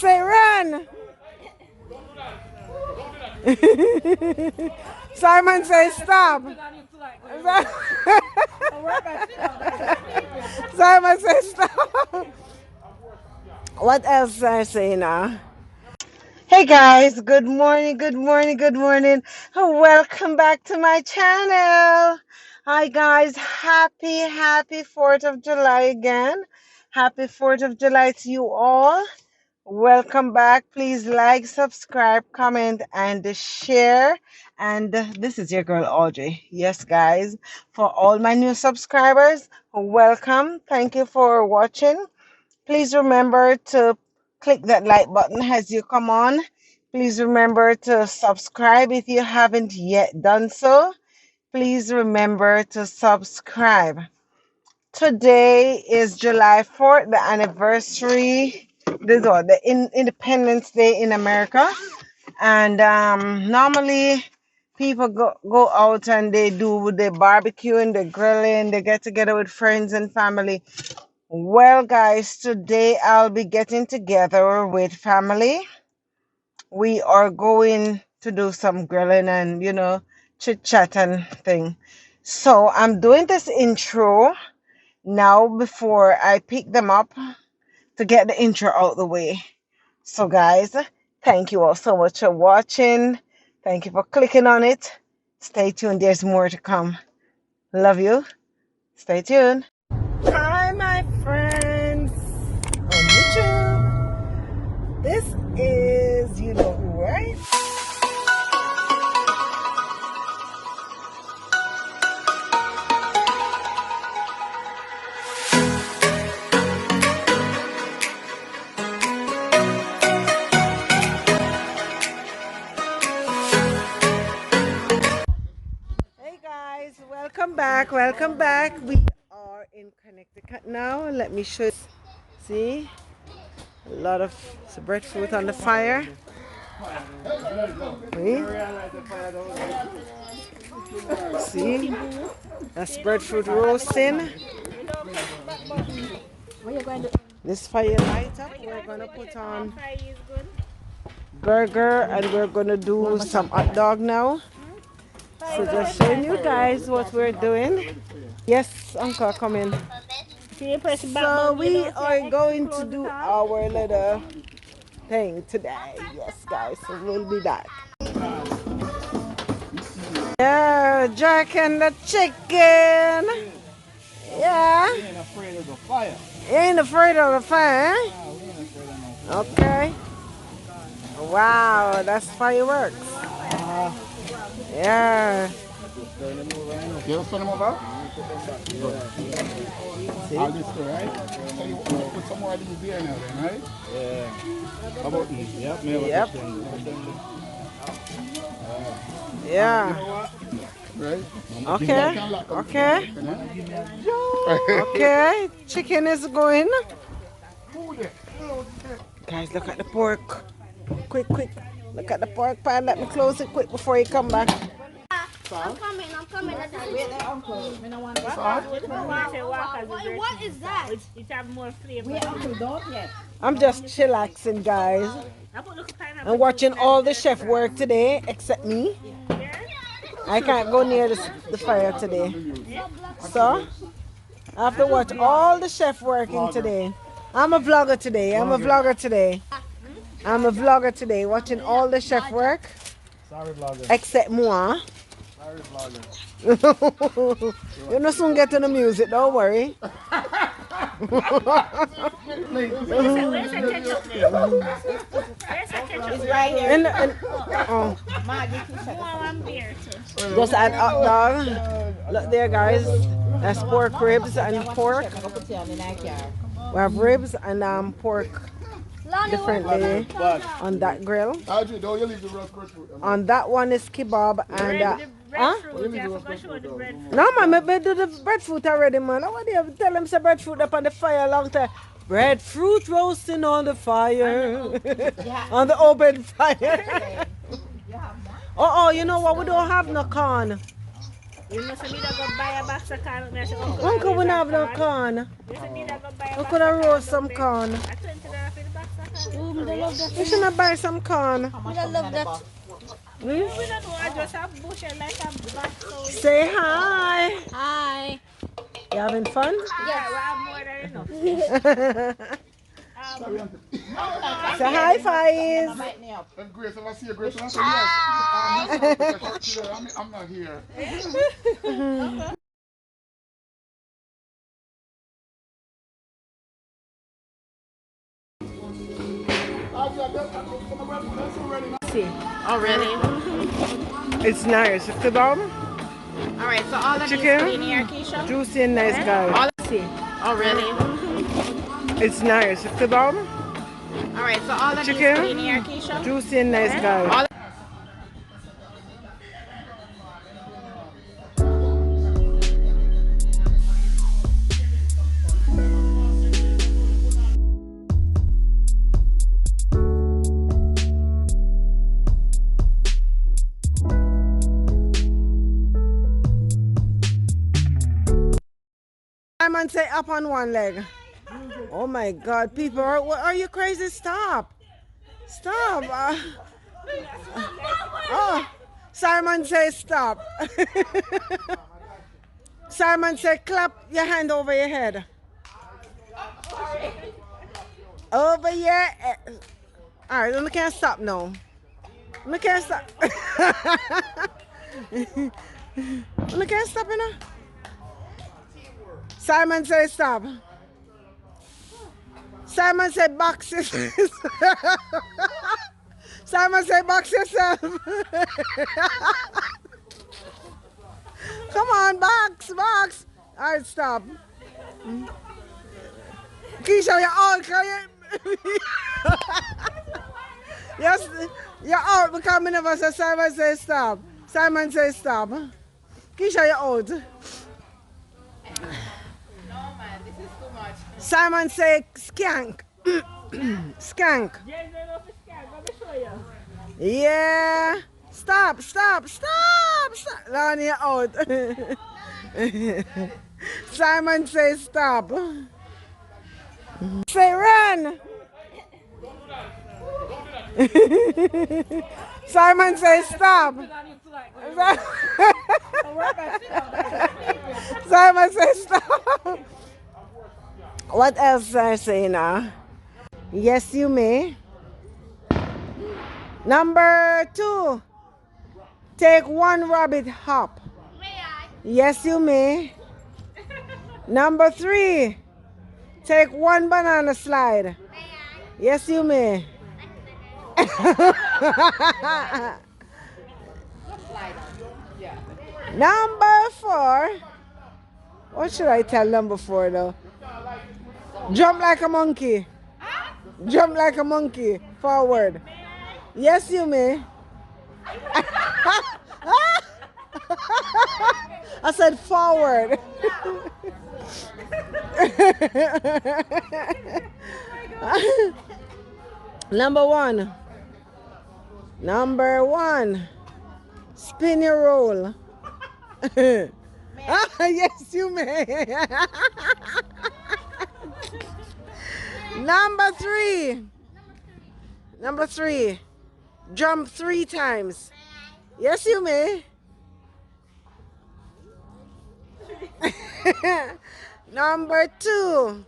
say run. Simon says stop. Simon says stop. What else I say now? Hey guys, good morning, good morning, good morning. Welcome back to my channel. Hi guys, happy 4th of July again. Happy 4th of July to you all. Welcome back. Please like, subscribe, comment, and share. And this is your girl Audrey. Yes, guys, for all my new subscribers, welcome. Thank you for watching. Please remember to click that like button as you come on. Please remember to subscribe if you haven't yet done so. Please remember to subscribe. Today is July 4th, the anniversary. This is what, the Independence Day in America. And normally people go out and they do the barbecuing, the grilling, they get together with friends and family. Well, guys, today I'll be getting together with family. We are going to do some grilling and, chit chat and thing. So I'm doing this intro now before I pick them up to get the intro out the way. So, guys, thank you all so much for watching. Thank you for clicking on it. Stay tuned. There's more to come. Love you. Stay tuned. Hi, my friends on YouTube. This is you know who, right? Hey guys, welcome back. Welcome back. We are in Connecticut now. Let me show you. See, a lot of breadfruit on the fire. See, that's breadfruit roasting. This fire light up. We're gonna put on burger and we're gonna do some hot dog now. So just showing you guys what we're doing. Yes, Uncle, come in. So we are going to do our little thing today. Yes, guys, so we'll be back. Yeah, Jack and the chicken. Yeah. We ain't afraid of the fire. You ain't afraid of the fire, eh? Okay. Wow, that's fireworks. Yeah. You ever turn them over? See? All this way, right? So you put some more of these beer now then, right? Yeah. How about these? Yep. Yep. Yeah. Right? Okay. Okay. Okay. Chicken is going. Guys, look at the pork. Quick, quick. Look at the pork pan. Let me close it quick before you come back. I'm coming. Wait there, uncle. What is that? It have more flavor. Wait, uncle, don't yet. I'm just chillaxing, guys. I'm watching all the chef work today, except me. I can't go near the fire today. So, I have to watch all the chef working today. I'm a vlogger today. I'm a vlogger today, watching all the chef work. Sorry, vlogger. Except moi. Sorry, vlogger. You know soon get to the music, don't worry. It's right here. Oh, Ma, give 2 seconds. One beer too. just add hot dog. Look there, guys. That's pork ribs and pork. I'll put it on the backyard. We have ribs and pork differently on that grill. Audrey, don't you leave the roast breadfruit? On that one is kebab and The huh? breadfruit. I forgot to show the breadfruit. No man, I do the breadfruit already, man. I want to tell them say breadfruit up on the fire a long time. Breadfruit roasting on the fire. On the open fire. Oh, you know what? We don't have no corn. You must have go buy a box of corn. Me say, Uncle, we don't have no corn. You say, need to go buy a We box could of have corn. roast some corn. I $20 for the box of corn. Me love that. You should buy some corn. I love that. Hmm? We don't know, I just have bush and like a bat. So Say hi. Hi. You having fun? yeah, we have more than enough. Say hi, Faiz. And Grace, if I see you, Grace, I say yes. Because she's there. I'm not here. Oh, really? It's nice. Kebab, All right, so all of Chicken? these in here, Keisha? juicy and nice guy. All Oh, really? It's nice. Kebab, All right, so all of Chicken? these in here, Keisha? juicy and nice guy. All Simon say up on one leg. Oh my God, people, are you crazy? Stop. Stop. Oh, Simon say stop. Simon say clap your hand over your head. Over your head. All right, we can't stop now. We can't stop. We can't stop, you know. Simon say stop. Simon said box yourself. Simon said box yourself. Come on, box, box. All right, stop. Keisha, you're out. Yes, you're out because I never said Simon say stop. Simon say stop. Keisha, you're out. Simon say skank. Skank. Yeah. Stop, stop, stop, stop. Lonnie out. Simon say stop. Say run. Simon say stop. Simon say stop. What else I say now? Yes, you may. Number 2. Take one rabbit hop. Yes, you may. Number 3. Take one banana slide. Yes, you may. Number 4. What should I tell number 4 though? Jump like a monkey. Jump like a monkey. Forward. Yes, you may. I said forward. Number 1. Number 1. Spin your roll. Yes, you may. Number 3. Number 3. Jump 3 times. Yes, you may. Number 2.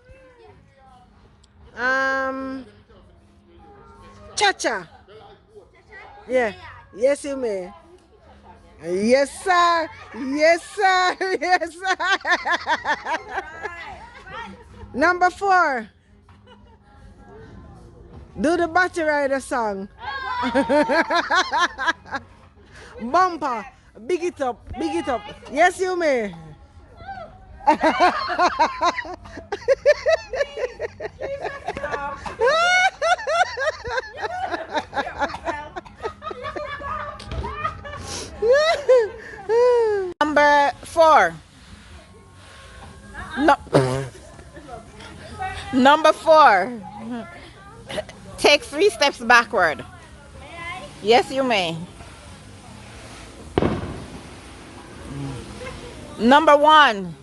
Cha-cha. Yeah. Yes, you may. Yes, sir. Yes, sir. Yes, sir. Number 4. Do the Batty Rider song. Bumper. Big it up. Big it up. Yes, you may. Number 4. No. Number 4. Take 3 steps backward. Yes, you may. Number 1.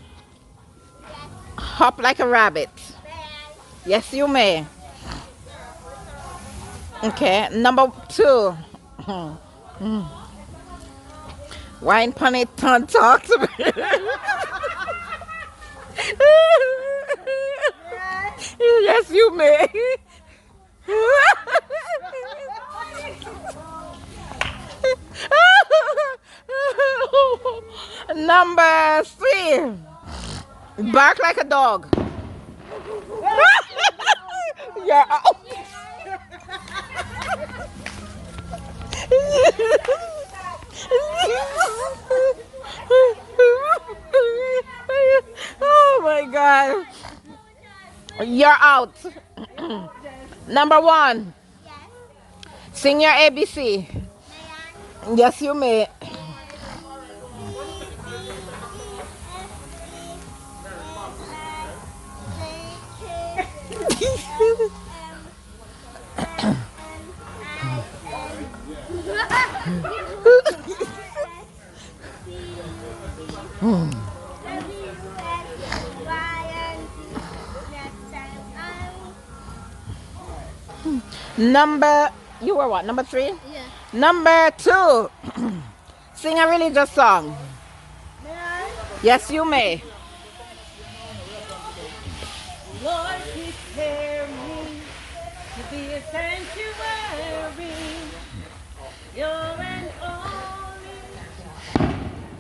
Hop like a rabbit. Yes, you may. Okay, number 2. Wine pon it, don't talk to me. Yes, you may. Number 3. Bark like a dog. Yeah. Oh my God. You're out. Number 1. Sing your ABC. Yes, you may. You were what? Number 3? Yeah. Number 2. Sing a religious song. Yes, you may. Lord, prepare me to be a sanctuary. You're an only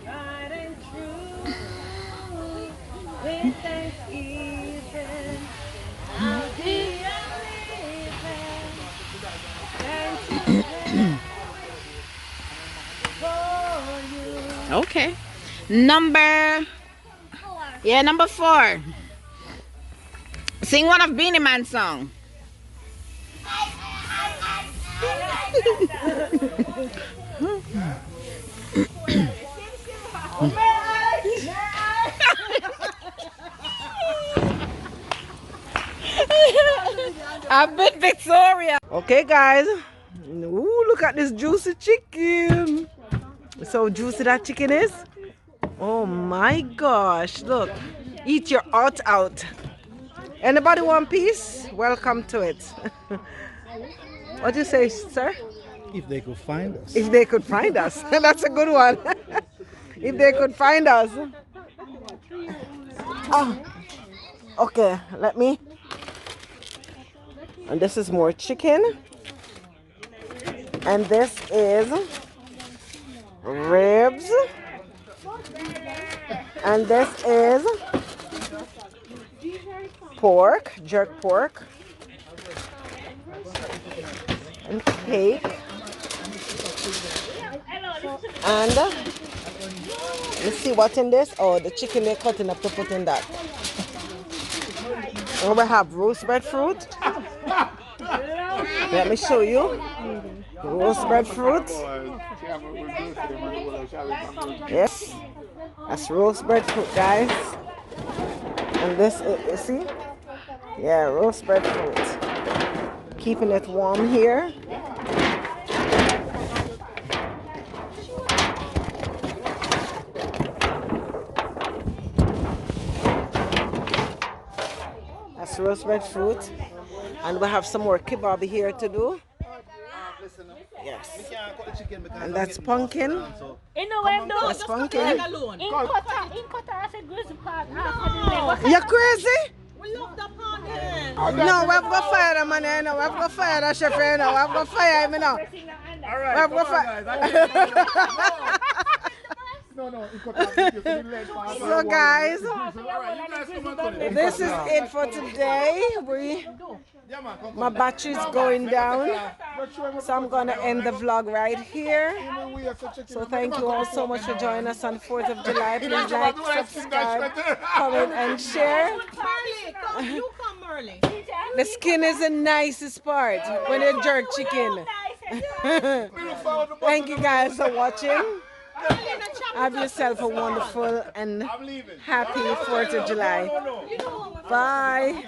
tried and true. With thanksgiving, I'll be a living sanctuary for you. Okay. Number 4. Sing one of Beanie Man's song. I've been Victoria. Okay, guys. Ooh, look at this juicy chicken. So juicy that chicken is. Oh my gosh, look. Eat your heart out. Anybody want peace? Welcome to it. What do you say, sir? If they could find us. If they could find us. That's a good one. If they could find us. Oh. Okay, let me. And this is more chicken. And this is ribs. And this is pork, jerk pork. And cake. And let's see what's in this. Oh, the chicken they're cutting up to put in that. And we have roast breadfruit. Let me show you. Roast breadfruit. Yes. That's roast breadfruit, guys. And this is, you see? Yeah, roast breadfruit. Keeping it warm here. That's roast breadfruit. And we have some more kebab here to do. Yes. And that's pumpkin. You know when That's pumpkin. in Qatar, I said Grizzly Park after the You crazy? We love the pumpkin. No, we've got fire the man here now. We've got fire the chef here now. We've got fire him now. Alright, We've got fire. So guys, this is it for today. My battery's going down, so I'm gonna end the vlog right here. So thank you all so much for joining us on 4th of July. Please like, subscribe, comment and share. The skin is the nicest part when you jerk chicken. Thank you guys for watching. Have yourself a wonderful and happy 4th of July. Bye.